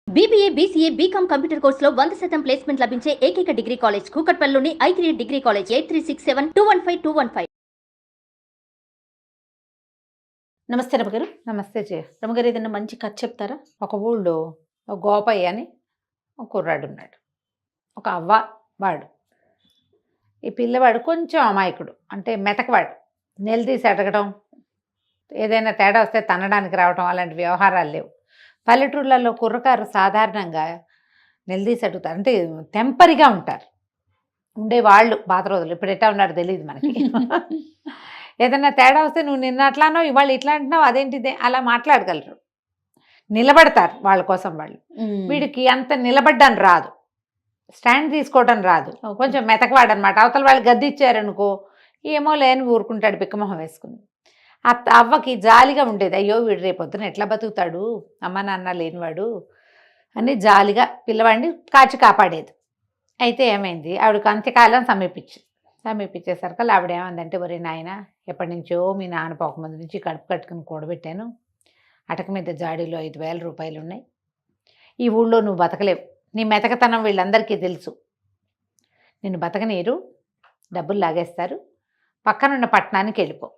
BBA, BCA, BCom computer కోర్సులో 100% placement లభించే ఏకైక డిగ్రీ కాలేజ్ కూకట్పల్లిలోని i3 డిగ్రీ కాలేజ్ 8367215215. నమస్తే రమగారు. నమస్తే జయ. రమగారు, ఏదైనా మంచి కథ చెప్తారా? ఒక ఊళ్ళో ఒక గోపయ్య అని ఒక కుర్రాడు ఉన్నాడు. ఒక అవ్వ వాడు. ఈ పిల్లవాడు కొంచెం అమాయకుడు, అంటే మెతకవాడు. నిలదీసి అడగడం, ఏదైనా తేడా వస్తే తనడానికి రావడం, అలాంటి వ్యవహారాలు లేవు. పల్లెటూళ్ళల్లో కుర్రకారు సాధారణంగా నిలదీసి అడుగుతారు, అంటే టెంపరీగా ఉంటారు ఉండేవాళ్ళు పాత రోజులు. ఇప్పుడు ఎట్టా ఉన్నారు తెలియదు మనకి. ఏదైనా తేడా వస్తే నువ్వు నిన్న అట్లానో ఇవాళ ఇట్లా అంటున్నావు, అదేంటిదే, అలా మాట్లాడగలరు. నిలబడతారు వాళ్ళ కోసం వాళ్ళు. వీడికి అంత నిలబడ్డానికి రాదు, స్టాండ్ తీసుకోవడం రాదు, కొంచెం మెతకవాడనమాట. అవతల వాళ్ళు గద్ది ఇచ్చారనుకో ఏమో లేని ఊరుకుంటాడు బిక్కమొహం వేసుకుని. అవ్వకి జాలిగా ఉండేది, అయ్యో వీడు రేపొద్దున ఎట్లా బతుకుతాడు అమ్మ నాన్న లేనివాడు అని జాలిగా పిల్లవాడిని కాచి కాపాడేది. అయితే ఏమైంది, ఆవిడకి అంత్యకాలం సమీపించేసరికి ఆవిడ ఏమందంటే, ఒరే నాయన, ఎప్పటి నుంచో మీ నాన్న పోకముందు నుంచి కడుపు కట్టుకుని కూడబెట్టాను, అటక మీద జాడీలో 5,000 రూపాయలు ఉన్నాయి. ఈ ఊళ్ళో నువ్వు బతకలేవు, నీ మెతకతనం వీళ్ళందరికీ తెలుసు, నిన్ను బతకనీరు, డబ్బులు లాగేస్తారు, పక్కనున్న పట్టణానికి వెళ్ళిపో.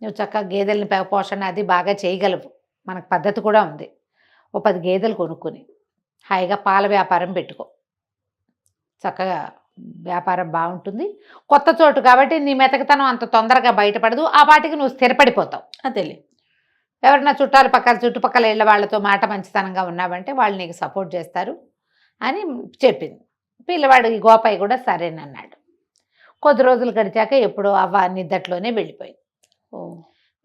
నువ్వు చక్కగా గేదెలని పోషణ అది బాగా చేయగలవు, మనకు పద్ధతి కూడా ఉంది. ఓ 10 గేదెలు కొనుక్కొని హాయిగా పాల వ్యాపారం పెట్టుకో, చక్కగా వ్యాపారం బాగుంటుంది. కొత్త చోటు కాబట్టి నీ మెతకతనం అంత తొందరగా బయటపడదు, ఆ వాటికి నువ్వు స్థిరపడిపోతావు. అదేలే, ఎవరన్నా చుట్టుపక్కల ఇళ్ళ వాళ్ళతో మాట మంచితనంగా ఉన్నావంటే వాళ్ళు నీకు సపోర్ట్ చేస్తారు అని చెప్పింది. పిల్లవాడు ఈ గోపయ్య కూడా సరేనన్నాడు. కొద్ది రోజులు గడిచాక ఎప్పుడో అవ్వ నిద్దట్లోనే వెళ్ళిపోయింది.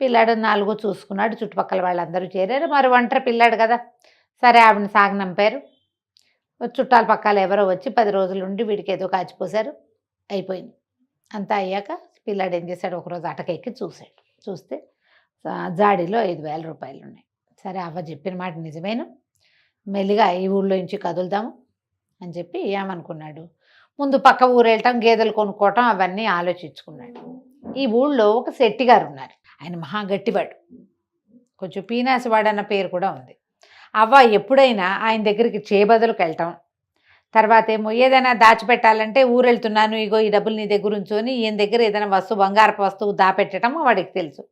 పిల్లాడు 4 చూసుకున్నాడు, చుట్టుపక్కల వాళ్ళందరూ చేరారు. మరి ఒంటరి పిల్లాడు కదా, సరే ఆవిడని సాగనంపారు. చుట్టాల పక్కల ఎవరో వచ్చి 10 రోజులు ఉండి వీడికి ఏదో కాచిపోసారు, అయిపోయింది. అంతా అయ్యాక పిల్లాడు ఏం చేశాడు, ఒకరోజు అటకెక్కి చూశాడు. చూస్తే జాడీలో 5,000 రూపాయలు ఉన్నాయి. సరే అవ్వ చెప్పిన మాట నిజమేను, మెల్లిగా ఈ ఊళ్ళో నుంచి కదులుదాము అని చెప్పి ఏమనుకున్నాడు, ముందు పక్క ఊరు వెళ్ళటం, గేదెలు కొనుక్కోవటం అవన్నీ ఆలోచించుకున్నాడు. ఈ ఊళ్ళో ఒక శెట్టి గారు ఉన్నారు, ఆయన మహా గట్టివాడు, కొంచెం పీనాసివాడు అన్న పేరు కూడా ఉంది. అవ్వ ఎప్పుడైనా ఆయన దగ్గరికి చేబదులకు వెళ్ళటం, తర్వాత ఏమో ఏదైనా దాచిపెట్టాలంటే ఊరు వెళ్తున్నాను, ఇగో ఈ డబ్బులు నీ దగ్గర ఉంచుకొని ఈయన దగ్గర ఏదైనా వస్తువు, బంగారపు వస్తువు దాపెట్టడం వాడికి తెలుసు.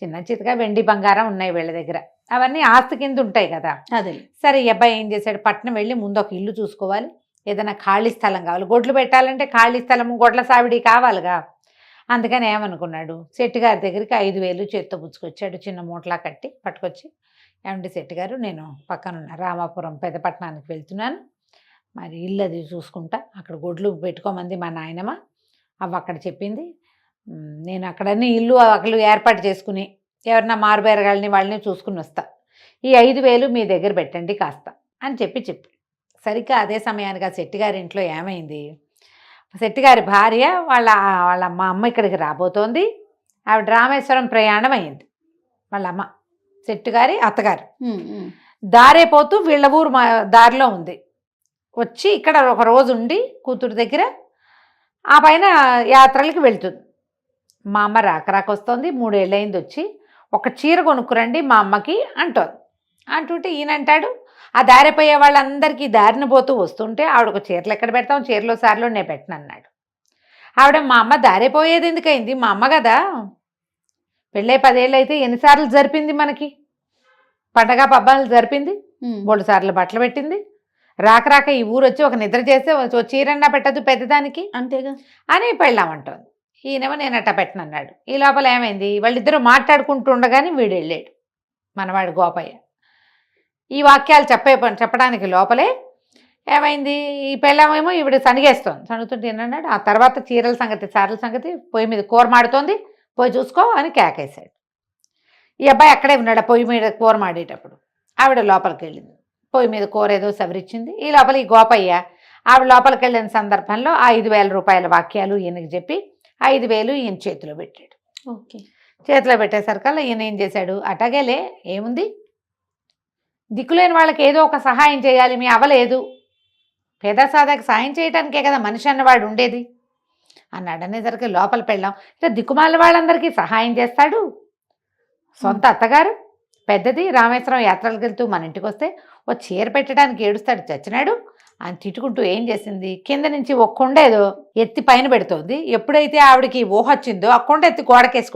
చిన్న చితగా వెండి బంగారం ఉన్నాయి వీళ్ళ దగ్గర, అవన్నీ ఆస్తి కింద ఉంటాయి కదా. అదే సరే ఈ అబ్బాయి ఏం చేశాడు, పట్నం వెళ్ళి ముందు ఒక ఇల్లు చూసుకోవాలి, ఏదైనా ఖాళీ స్థలం కావాలి, గొడ్లు పెట్టాలంటే ఖాళీ స్థలము, గొడ్ల సావిడి కావాలిగా. అందుకని ఏమనుకున్నాడు, శెట్టి గారి దగ్గరికి 5,000 చేత్తో పుచ్చుకొచ్చాడు, చిన్న మూటలా కట్టి పట్టుకొచ్చి, ఏమంటే శెట్టి గారు, నేను పక్కనున్న రామాపురం పెద్దపట్నానికి వెళ్తున్నాను, మరి ఇల్లు అది చూసుకుంటా, అక్కడ గొడ్లు పెట్టుకోమంది మా నాయనమ్మ, అవ్వ అక్కడ చెప్పింది, నేను అక్కడన్నీ ఇల్లు అక్కలు ఏర్పాటు చేసుకుని ఎవరన్నా మారుబేరగాళ్ళని వాళ్ళని చూసుకుని వస్తా, ఈ 5,000 మీ దగ్గర పెట్టండి కాస్త అని చెప్పి సరిగ్గా అదే సమయానికి ఆ శెట్టి గారి ఇంట్లో ఏమైంది, శెట్టిగారి భార్య వాళ్ళ మా అమ్మ ఇక్కడికి రాబోతోంది. ఆవిడ రామేశ్వరం ప్రయాణం అయింది. వాళ్ళ అమ్మ శెట్టిగారి అత్తగారు దారేపోతూ వీళ్ళ ఊరు దారిలో ఉంది. వచ్చి ఇక్కడ ఒక రోజు ఉండి కూతురు దగ్గర ఆ పైన యాత్రలకి వెళ్తుంది. మా అమ్మ రాకరాకొస్తోంది, 3 ఏళ్ళయింది వచ్చి, ఒక చీర కొనుక్కురండి మా అమ్మకి అంటుంటే ఈయనంటాడు, ఆ దారిపోయే వాళ్ళందరికీ దారిని పోతూ వస్తుంటే ఆవిడ ఒక చీరలు ఎక్కడ పెడతాం, చీరలో సార్లు నేను పెట్టనన్నాడు. ఆవిడ, మా అమ్మ దారిపోయేది ఎందుకైంది, మా అమ్మ కదా, పెళ్ళై 10 ఏళ్ళు అయితే ఎన్నిసార్లు జరిపింది, మనకి పండగ పబ్బాలు జరిపింది, 3 సార్లు బట్టలు పెట్టింది, రాక ఈ ఊరు వచ్చి ఒక నిద్ర చేస్తే చీరన్నా పెట్టదు పెద్దదానికి, అంతేగా అని పెళ్ళామంటోంది. ఈయనేమో నేను అట్ట పెట్టనన్నాడు. ఈ లోపల ఏమైంది, వాళ్ళిద్దరూ మాట్లాడుకుంటుండగానే వీడు వెళ్ళాడు, మనవాడు గోపయ్య. ఈ వాక్యాలు చెప్పడానికి లోపలే ఏమైంది, ఈ పెళ్ళామేమో ఈవిడ సనిగేస్తోంది. సనుగుతుంటే ఏమన్నాడు, ఆ తర్వాత చీరల సంగతి పొయ్యి మీద కూర మాడుతోంది, పోయి చూసుకో అని కేకేశాడు. ఈ అబ్బాయి అక్కడే ఉన్నాడు, పొయ్యి మీద కూర మాడేటప్పుడు. ఆవిడ లోపలికి వెళ్ళింది, పొయ్యి మీద కూర ఏదో సవరిచ్చింది. ఈ లోపల ఈ గోపయ్య ఆవిడ లోపలికి వెళ్ళిన సందర్భంలో 5,000 రూపాయల వాక్యాలు ఈయనకి చెప్పి 5,000 ఈయన చేతిలో పెట్టాడు. ఓకే, చేతిలో పెట్టేసరికల్లా ఈయన ఏం చేశాడు, అటగేలే ఏముంది, దిక్కులేని వాళ్ళకి ఏదో ఒక సహాయం చేయాలి, మీ అవ్వలేదు, పేదసాదాకి సాయం చేయడానికే కదా మనిషి అన్నవాడు ఉండేది అన్నాడు. అనేసరికి లోపల పెళ్ళాం, ఇట్లా దిక్కుమాల వాళ్ళందరికీ సహాయం చేస్తాడు, సొంత అత్తగారు పెద్దది రామేశ్వరం యాత్రలకు వెళ్తూ మన ఇంటికి వస్తే ఓ చీర పెట్టడానికి ఏడుస్తాడు చచ్చినాడు అని తిట్టుకుంటూ ఏం చేసింది, కింద నుంచి ఒక కొండ ఏదో ఎత్తి పైన పెడుతోంది. ఎప్పుడైతే ఆవిడకి ఊహ వచ్చిందో ఆ కొండ ఎత్తి గోడకేసి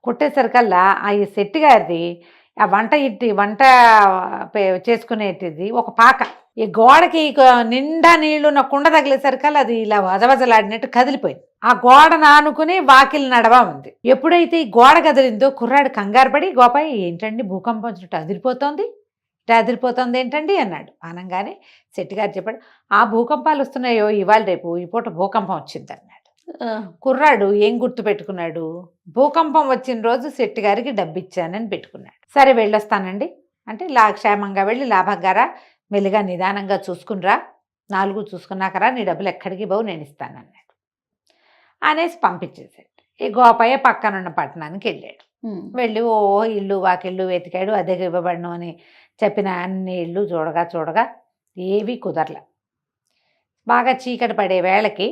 కొట్టేసరికల్లా ఆ ఈ శెట్టి గారిది ఆ వంట చేసుకునేటిది ఒక పాక ఈ గోడకి నిండా నీళ్లు ఉన్న కుండ తగిలేసరికల్లా అది ఇలా వజవజలాడినట్టు కదిలిపోయింది. ఆ గోడ నానుకుని వాకిలి నడవా ఉంది. ఎప్పుడైతే ఈ గోడ కదిలిందో కుర్రాడు కంగారు పడి, గోపాయి ఏంటండి భూకంపం వచ్చినట్టు అదిరిపోతోంది, అదిరిపోతుంది ఏంటండి అన్నాడు. అనగానే శెట్టి గారు చెప్పాడు, ఆ భూకంపాలు వస్తున్నాయో ఇవాళ రేపు ఈ పూట భూకంపం వచ్చింది అన్నాడు. కుర్రాడు ఏం గుర్తు పెట్టుకున్నాడు, భూకంపం వచ్చిన రోజు శెట్టి గారికి డబ్బు ఇచ్చానని పెట్టుకున్నాడు. సరే వెళ్ళొస్తానండి అంటే క్షేమంగా వెళ్ళి లాభంగారా, మెల్లిగా నిదానంగా చూసుకునిరా, 4 చూసుకున్నాకరా, నీ డబ్బులు ఎక్కడికి పోవు నేను ఇస్తానన్నాడు అనేసి పంపించేసాడు. ఈ గోపయ్య పక్కనున్న పట్టణానికి వెళ్ళాడు. వెళ్ళి ఓ ఇల్లు వాకిళ్ళు వెతికాడు, అద్దెకి ఇవ్వబడను అని చెప్పిన అన్ని ఇళ్ళు చూడగా ఏవి కుదరల. బాగా చీకటి పడే వేళకి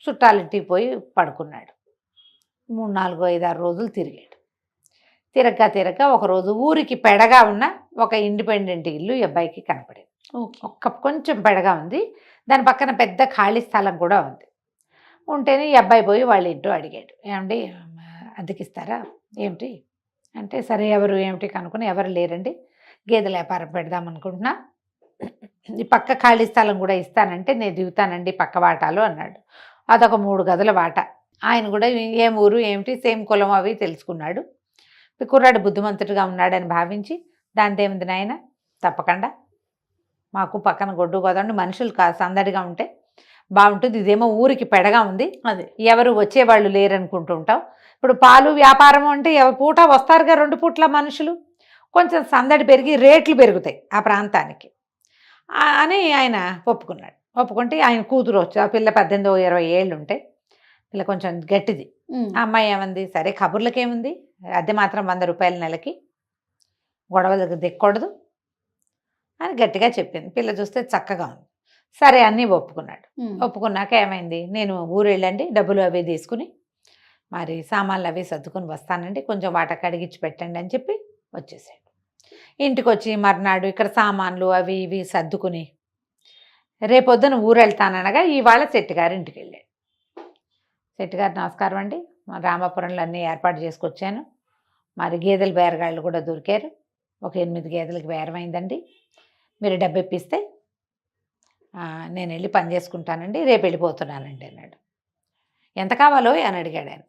చుట్టాలింటికి పోయి పడుకున్నాడు. 3, 4, 5, 6 రోజులు తిరిగాడు. తిరగగా ఒకరోజు ఊరికి పెడగా ఉన్న ఒక ఇండిపెండెంట్ ఇల్లు ఈ అబ్బాయికి కనపడింది. కొంచెం పెడగా ఉంది, దాని పక్కన పెద్ద ఖాళీ స్థలం కూడా ఉంది. ఉంటేనే ఈ అబ్బాయి పోయి వాళ్ళ ఇంట్లో అడిగాడు, ఏమండి అద్దెకిస్తారా ఏమిటి అంటే, సరే ఎవరు ఏమిటి కనుక్కుని, ఎవరు లేరండి, గేదెల వ్యాపారం పెడదాం అనుకుంటున్నా, ఈ పక్క ఖాళీ స్థలం కూడా ఇస్తానంటే నేను దిగుతానండి పక్క వాటాలో అన్నాడు. అదొక 3 గదుల వాట. ఆయన కూడా ఏం ఊరు ఏమిటి సేమ్ కులం అవి తెలుసుకున్నాడు. కుర్రాడు బుద్ధిమంతుడిగా ఉన్నాడని భావించి, దానిదేముంది నాయన తప్పకుండా, మాకు పక్కన గొడ్డు గోదండి మనుషులు సందడిగా ఉంటే బాగుంటుంది, ఇదేమో ఊరికి పెడగా ఉంది, అదే ఎవరు వచ్చేవాళ్ళు లేరనుకుంటూ ఉంటాం. ఇప్పుడు పాలు వ్యాపారం అంటే పూట వస్తారుగా 2 పూట్ల మనుషులు, కొంచెం సందడి పెరిగి రేట్లు పెరుగుతాయి ఆ ప్రాంతానికి అని ఆయన ఒప్పుకుంటే ఆయన కూతురు వచ్చి, ఆ పిల్ల 18, 20 ఏళ్ళు ఉంటాయి, పిల్ల కొంచెం గట్టిది. ఆ అమ్మాయి ఏమంది, సరే కబుర్లకేముంది, అద్దె మాత్రం 100 రూపాయల నెలకి, గొడవలకు దిక్కకూడదు అని గట్టిగా చెప్పింది. పిల్ల చూస్తే చక్కగా ఉంది. సరే అన్నీ ఒప్పుకున్నాక ఏమైంది, నేను ఊరు వెళ్ళండి డబ్బులు అవి తీసుకుని మరి సామాన్లు అవి సర్దుకుని వస్తానండి, కొంచెం వాట కడిగించి పెట్టండి అని చెప్పి వచ్చేసాడు. ఇంటికి వచ్చి మర్నాడు ఇక్కడ సామాన్లు అవి ఇవి సర్దుకుని రేపొద్దున ఊరు వెళ్తాననగా ఇవాళ శెట్టి గారి ఇంటికి వెళ్ళాడు. శెట్టి గారు నమస్కారం అండి, రామాపురంలో అన్నీ ఏర్పాటు చేసుకొచ్చాను, మరి గేదెల బేరగాళ్ళు కూడా దొరికారు, ఒక 8 గేదెలకు బేరమైందండి, మీరు డబ్బు ఇప్పిస్తే నేను వెళ్ళి పని చేసుకుంటానండి, రేపు వెళ్ళిపోతున్నానండి అన్నాడు. ఎంత కావాలో అని అడిగాడు ఆయన.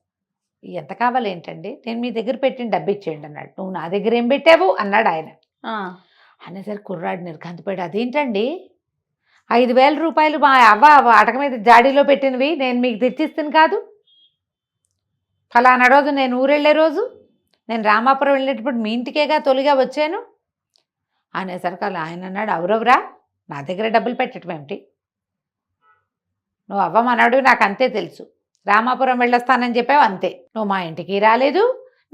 ఎంత కావాలి ఏంటండి, నేను మీ దగ్గర పెట్టిన డబ్బు ఇచ్చేయండి అన్నాడు. నువ్వు నా దగ్గర ఏం పెట్టావు అన్నాడు ఆయన. అనేసరికి కుర్రాడు నిర్ఘాంతపోయాడు. అదేంటండి 5,000 రూపాయలు మా అవ్వ అటక మీద జాడీలో పెట్టినవి నేను మీకు తెచ్చిస్తాను కాదు, ఫలానా రోజు నేను ఊరెళ్ళే రోజు, నేను రామాపురం వెళ్ళేటప్పుడు మీ ఇంటికేగా తొలిగా వచ్చాను అనేసరికి అలా ఆయన అన్నాడు, అవురవరా నా దగ్గర డబ్బులు పెట్టడం ఏమిటి, నువ్వు అవ్వమన్నాడు నాకు అంతే తెలుసు, రామాపురం వెళ్ళొస్తానని చెప్పావు అంతే, నువ్వు మా ఇంటికి రాలేదు,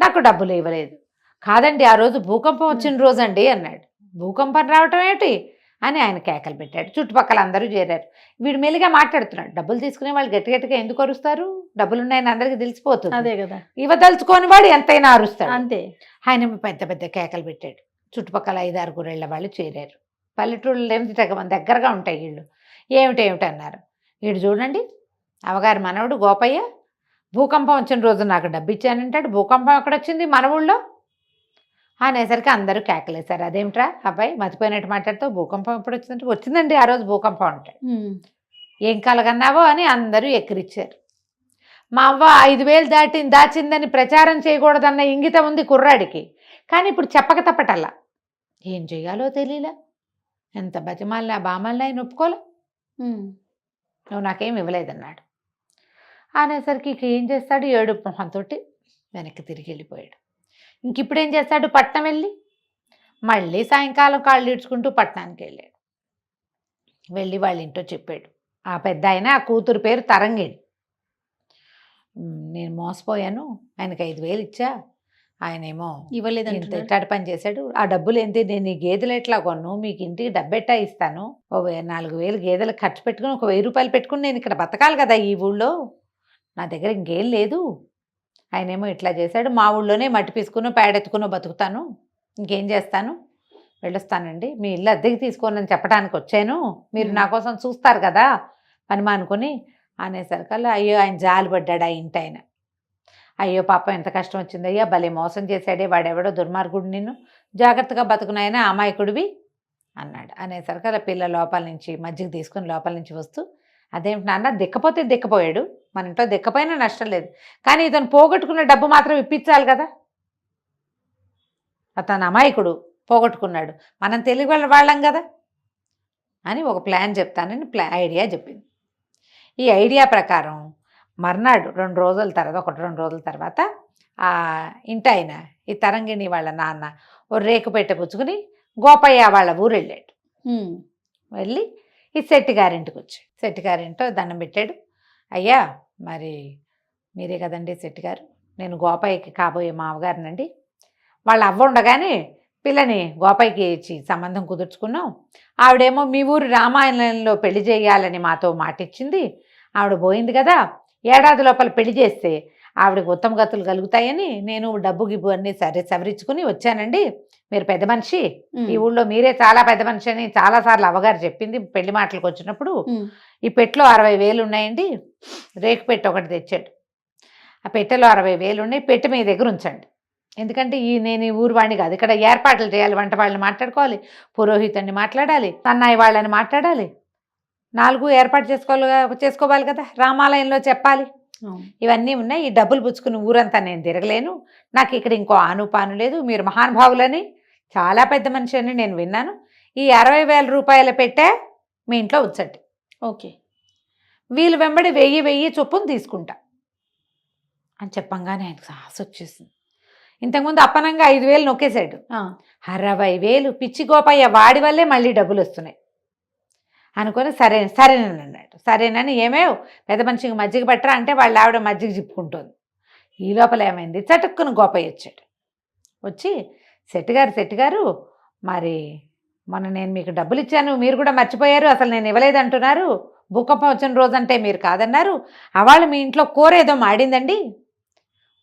నాకు డబ్బులు ఇవ్వలేదు. కాదండి ఆ రోజు భూకంపం వచ్చిన రోజు అండి అన్నాడు. భూకంపం రావటం ఏమిటి అని ఆయన కేకలు పెట్టాడు. చుట్టుపక్కల అందరూ చేరారు. వీడు మెల్లిగా మాట్లాడుతున్నాడు. డబ్బులు తీసుకునే వాళ్ళు గట్టిగా ఎందుకు అరుస్తారు, డబ్బులున్నాయని అందరికీ తెలిసిపోతుంది, అదే కదా, ఇవ్వదలుచుకోని వాడు ఎంతైనా అరుస్తాడు అంతే. ఆయన పెద్ద కేకలు పెట్టాడు. చుట్టుపక్కల 5, 6 ఏళ్ల వాళ్ళు చేరారు. పల్లెటూళ్ళు ఏమిటి దగ్గరగా ఉంటాయి వీళ్ళు. ఏమిటి అన్నారు. వీడు చూడండి అవగారి మనవడు గోపయ్య భూకంపం వచ్చిన రోజు నాకు డబ్బు ఇచ్చానంటాడు, భూకంపం ఎక్కడొచ్చింది మన ఊళ్ళో అనేసరికి అందరూ కేకలేశారు. అదేమిట్రా అబ్బాయి మతిపోయినట్టు మాట్లాడుతూ, భూకంపం ఎప్పుడు వచ్చిందంటే, వచ్చిందండి ఆ రోజు భూకంపం అంటాడు. ఏం కలగన్నావో అని అందరూ ఎక్కిరిచ్చారు. మా అవ్వ 5,000 దాచిందని ప్రచారం చేయకూడదన్న ఇంగితం ఉంది కుర్రాడికి, కానీ ఇప్పుడు చెప్పక తప్పటల్లా ఏం చెయ్యాలో తెలియలే, ఎంత బతిమాలినా బామల్ని ఆయన ఒప్పుకోలే, నువ్వు నాకేం ఇవ్వలేదన్నాడు. అనేసరికి ఇక ఏం చేస్తాడు, ఏడుపు మొహంతో వెనక్కి తిరిగి వెళ్ళిపోయాడు. ఇంక ఇప్పుడు ఏం చేస్తాడు, పట్నం వెళ్ళి మళ్ళీ సాయంకాలం కాళ్ళు ఈడ్చుకుంటూ పట్టణానికి వెళ్ళాడు. వెళ్ళి వాళ్ళ ఇంట్లో చెప్పాడు. ఆ పెద్ద ఆయన ఆ కూతురు పేరు తరంగిణి, నేను మోసపోయాను, ఆయనకి 5,000 ఇచ్చా, ఆయనేమో ఇవ్వలేదంటే ఇట్టాడు పని చేశాడు, ఆ డబ్బులు ఏంటి, నేను ఈ గేదెలు ఎట్లా కొను, మీకు ఇంటికి డబ్బెట్టా ఇస్తాను, 4,000 గేదెలకు ఖర్చు పెట్టుకుని ఒక 1,000 రూపాయలు పెట్టుకుని నేను ఇక్కడ బతకాలి కదా ఈ ఊళ్ళో, నా దగ్గర ఇంకేం లేదు ఆయనేమో ఇట్లా చేశాడు, మా ఊళ్ళోనే మట్టి పీసుకుని పేడెత్తుకుని బతుకుతాను, ఇంకేం చేస్తాను, వెళ్ళొస్తానండి, మీ ఇల్లు అద్దెకి తీసుకోనని చెప్పడానికి వచ్చాను, మీరు నా కోసం చూస్తారు కదా పని మానుకొని అనేసరికల్లా అయ్యో ఆయన జాలి పడ్డాడు ఆ ఇంటి ఆయన. అయ్యో పాపం ఎంత కష్టం వచ్చింది అయ్యా, భలే మోసం చేశాడే వాడెవడో దుర్మార్గుడు, నిన్ను జాగ్రత్తగా బతుకునైనా అమాయకుడివి అన్నాడు. అనేసరికి అలా పిల్ల లోపల నుంచి మజ్జిగ తీసుకుని లోపల నుంచి వస్తూ, అదేమిటి నాన్న, దిక్కపోతే దిక్కపోయాడు, మన ఇంట్లో దిక్కపోయినా నష్టం లేదు, కానీ ఇతను పోగొట్టుకున్న డబ్బు మాత్రం ఇప్పించాలి కదా, అతను అమాయకుడు పోగొట్టుకున్నాడు, మనం తెలివి వాళ్ళం కదా అని ఒక ప్లాన్ చెప్తానని ఐడియా చెప్పింది. ఈ ఐడియా ప్రకారం మర్నాడు 2 రోజుల తర్వాత 1-2 రోజుల తర్వాత ఆ ఇంటాయన ఈ తరంగిణి వాళ్ళ నాన్న ఓ రేకు పెట్టె పుచ్చుకుని గోపయ్య వాళ్ళ ఊరు వెళ్ళాడు. వెళ్ళి ఈ శెట్టి గారింటికి వచ్చాడు. శెట్టి గారింటో దండం పెట్టాడు. అయ్యా మరి మీరే కదండి శెట్టి గారు, నేను గోపయ్యకి కాబోయే మామగారినండి, వాళ్ళ అవ్వ ఉండగానే పిల్లని గోపయ్యకి ఇచ్చి సంబంధం కుదుర్చుకున్నాం, ఆవిడేమో మీ ఊరు రామాయణంలో పెళ్లి చేయాలని మాతో మాటిచ్చింది, ఆవిడ పోయింది కదా, ఏడాది లోపల పెళ్లి చేస్తే ఆవిడకి ఉత్తమ గతులు కలుగుతాయని నేను డబ్బు గిబ్బు అన్నీ సవరించుకుని వచ్చానండి, మీరు పెద్ద మనిషి, ఈ ఊళ్ళో మీరే చాలా పెద్ద మనిషి అని చాలాసార్లు అవ్వగారు చెప్పింది పెళ్లి మాటలకు వచ్చినప్పుడు, ఈ పెట్టెలో 60,000 ఉన్నాయండి, రేకు పెట్టె ఒకటి తెచ్చాడు, ఆ పెట్టెలో 60,000 ఉన్నాయి, పెట్టె మీ దగ్గర ఉంచండి, ఎందుకంటే నేను ఈ ఊరు వాడిని కాదు, ఇక్కడ ఏర్పాట్లు చేయాలి, వంట వాళ్ళని మాట్లాడుకోవాలి, పురోహితుడిని మాట్లాడాలి, సన్నాయి వాళ్ళని మాట్లాడాలి, 4 ఏర్పాటు చేసుకోవాలి కదా, రామాలయంలో చెప్పాలి, ఇవన్నీ ఉన్నాయి, ఈ డబ్బులు పుచ్చుకుని ఊరంతా నేను తిరగలేను, నాకు ఇక్కడ ఇంకో ఆనుపాను లేదు, మీరు మహానుభావులని చాలా పెద్ద మనిషి అని నేను విన్నాను, ఈ 60,000 రూపాయల పెట్టే మీ ఇంట్లో ఉంచండి, ఓకే, వీళ్ళు వెంబడి 1000 చొప్పున తీసుకుంటా అని చెప్పంగానే ఆయనకు సాహసం వచ్చేసింది. ఇంతకుముందు అప్పనంగా 5,000 నొక్కేశాడు, 60,000 పిచ్చి గోపయ్య వాడి వల్లే మళ్ళీ డబ్బులు వస్తున్నాయి అనుకొని సరేనని అన్నాడు. సరేనని ఏమేవ్ పెద్ద మనిషికి మజ్జిగ పట్టరా అంటే వాళ్ళ ఆవిడ మజ్జిగ చిప్పుకుంటుంది. ఈ లోపల ఏమైంది, చటుక్కుని గోపయ్య వచ్చాడు. వచ్చి శెట్టి గారు మరి మొన్న నేను మీకు డబ్బులు ఇచ్చాను, మీరు కూడా మర్చిపోయారు, అసలు నేను ఇవ్వలేదంటున్నారు, భూకంపం వచ్చిన రోజంటే మీరు కాదన్నారు, అవాళ్ళు మీ ఇంట్లో కూర ఏదో మాడిందండి,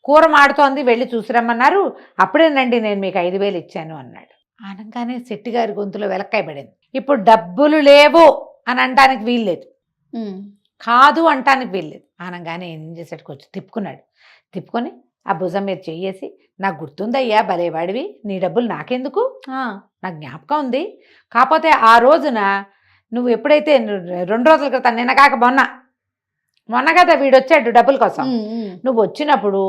కూర మాడుతోంది, వెళ్ళి చూసిరమ్మన్నారు, అప్పుడేనండి నేను మీకు 5,000 ఇచ్చాను అన్నాడు. అనగానే శెట్టి గారి గొంతులో వెలక్కాయ పడింది. ఇప్పుడు డబ్బులు లేవు అని అనడానికి వీల్లేదు, కాదు అంటానికి వీల్లేదు. అనగానే ఏం చేసాడు, కొంచెం తిప్పుకొని ఆ భుజం మీద చెయ్యేసి, నాకు గుర్తుందయ్యా భలేవాడివి, నీ డబ్బులు నాకెందుకు, నాకు జ్ఞాపకం ఉంది, కాకపోతే ఆ రోజున నువ్వు ఎప్పుడైతే 2 రోజుల క్రితం, నిన్న కాక మొన్న కదా వీడొచ్చాడు డబ్బుల కోసం, నువ్వు వచ్చినప్పుడు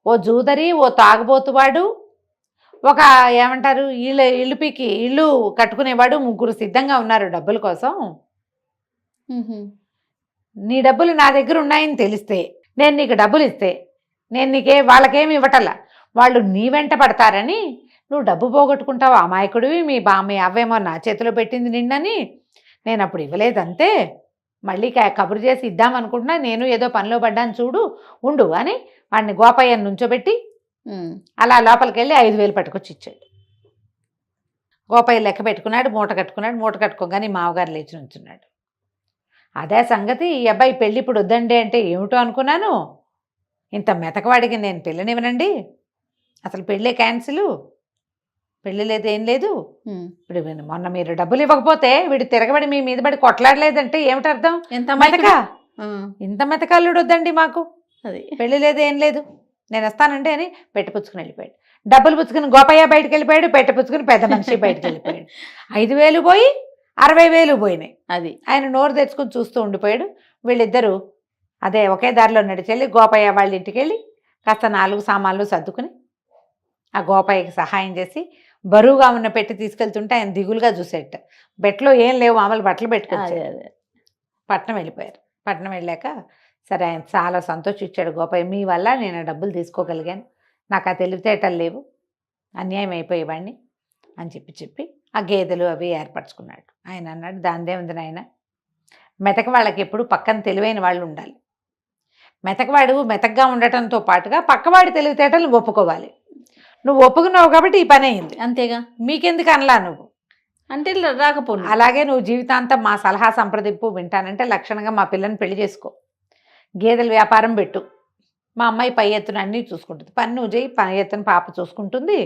ఓ జూదరి, ఓ తాగుబోతువాడు, ఒక ఏమంటారు ఇల్లు కట్టుకునేవాడు, 3 సిద్ధంగా ఉన్నారు డబ్బుల కోసం, నీ డబ్బులు నా దగ్గర ఉన్నాయని తెలిస్తే నేను నీకు డబ్బులు ఇస్తే నేను వాళ్ళకేమి ఇవ్వటల్లా, వాళ్ళు నీ వెంట పడతారని నువ్వు డబ్బు పోగొట్టుకుంటావు, అమాయకుడివి, మీ అవ్వేమో నా చేతిలో పెట్టింది నిన్నని నేను అప్పుడు ఇవ్వలేదంతే, మళ్ళీ కబురు చేసి ఇద్దామనుకుంటున్నా, నేను ఏదో పనిలో పడ్డాను చూడు ఉండు అని వాడిని గోపయ్యను నుంచోబెట్టి అలా లోపలికి వెళ్ళి 5,000 పట్టుకొచ్చి ఇచ్చాడు. గోపయ్య లెక్క పెట్టుకున్నాడు, మూట కట్టుకోగానే మామగారు లేచి నుంచున్నాడు. అదే సంగతి, ఈ అబ్బాయి పెళ్ళి ఇప్పుడు వద్దండి అంటే ఏమిటో అనుకున్నాను, ఇంత మెతకవాడికి నేను పెళ్ళనివ్వనండి, అసలు పెళ్ళే క్యాన్సిల్, పెళ్ళి లేదు ఏం లేదు, ఇప్పుడు మొన్న మీరు డబ్బులు ఇవ్వకపోతే వీడు తిరగబడి మీ మీద పడి కొట్లాడలేదంటే ఏమిటి అర్థం, ఇంత మెతకాలుడు వద్దండి మాకు, అది పెళ్ళి లేదు ఏం లేదు, నేను వస్తానంటే అని పెట్టపుచ్చుకుని వెళ్ళిపోయాడు. డబ్బులు పుచ్చుకుని గోపయ్య బయటకు వెళ్ళిపోయాడు, పెట్టపుచ్చుకుని పెద్ద మనిషి బయటకు వెళ్ళిపోయాడు. 5,000 పోయి 60,000 పోయినాయి. అది ఆయన నోరు తెచ్చుకుని చూస్తూ ఉండిపోయాడు. వీళ్ళిద్దరూ అదే ఒకే దారిలో నడిచెళ్ళి గోపయ్య వాళ్ళ ఇంటికి వెళ్ళి కాస్త 4 సామాన్లు సర్దుకుని ఆ గోపయ్యకి సహాయం చేసి బరువుగా ఉన్న పెట్టి తీసుకెళ్తుంటే ఆయన దిగులుగా చూసేట, బెట్లో ఏం లేవు, మామూలు బట్టలు పెట్టుకొచ్చారు. పట్నం వెళ్ళిపోయారు. పట్నం వెళ్ళాక సరే ఆయన చాలా సంతోషించాడు గోపయ్య, మీ వల్ల నేను డబ్బులు తీసుకోగలిగాను, నాకు ఆ తెలివితేటలు లేవు, అన్యాయం అయిపోయేవాడిని అని చెప్పి ఆ గేదెలు అవి ఏర్పరచుకున్నాడు. ఆయన అన్నాడు, దానిదేముంది నాయన, మెతక వాళ్ళకి ఎప్పుడు పక్కన తెలివైన వాళ్ళు ఉండాలి, మెతకవాడు మెతకగా ఉండటంతో పాటుగా పక్కవాడి తెలివితేటలు ఒప్పుకోవాలి, నువ్వు ఒప్పుకున్నావు కాబట్టి ఈ పని అయింది, అంతేగా, మీకెందుకు అనలా నువ్వు అంటే రాకపోను, అలాగే నువ్వు జీవితాంతం మా సలహా సంప్రదింపు వింటానంటే లక్షణంగా మా పిల్లని పెళ్లి చేసుకో, గేదెల వ్యాపారం పెట్టు, మా అమ్మాయి పై ఎత్తున అన్నీ చూసుకుంటుంది. పని నువ్వు చేయి, పై ఎత్తున పాప చూసుకుంటుంది,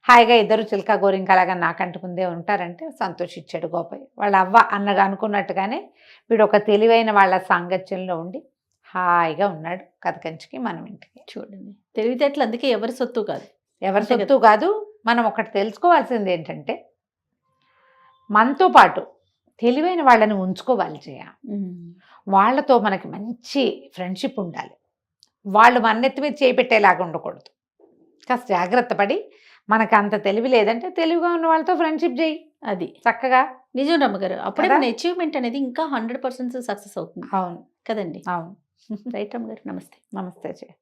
హాయిగా ఇద్దరు చిలక గోరింకలాగా నాకంటుకుందే ఉంటారంటే సంతోషించాడు గోపయ్య. వాళ్ళ అవ్వ అన్నగా అనుకున్నట్టుగానే వీడు ఒక తెలివైన వాళ్ళ సాంగత్యంలో ఉండి హాయిగా ఉన్నాడు. కథ కంచికి మనం ఇంటికి. చూడండి, తెలివితేటలు అందుకే ఎవరి సొత్తు కాదు. ఎవరి అంతే కదా. సొత్తు కాదు. మనం ఒకటి తెలుసుకోవాల్సింది ఏంటంటే మనతో పాటు తెలివైన వాళ్ళని ఉంచుకోవాలి చేయ. వాళ్ళతో మనకి మంచి ఫ్రెండ్షిప్ ఉండాలి. వాళ్ళు మన్నెత్తి మీద చేపెట్టేలాగా ఉండకూడదు. కాస్త జాగ్రత్త పడి మనకు అంత తెలివి లేదంటే తెలివిగా ఉన్న వాళ్ళతో ఫ్రెండ్షిప్ చేయి అది చక్కగా. నిజం రమ్మగారు, అప్పుడే కదా? మన అచీవ్మెంట్ అనేది ఇంకా 100% సక్సెస్ అవుతుంది అవును కదండి. అవును. రైట్ రమ్మగారు, నమస్తే. నమస్తే చేయ.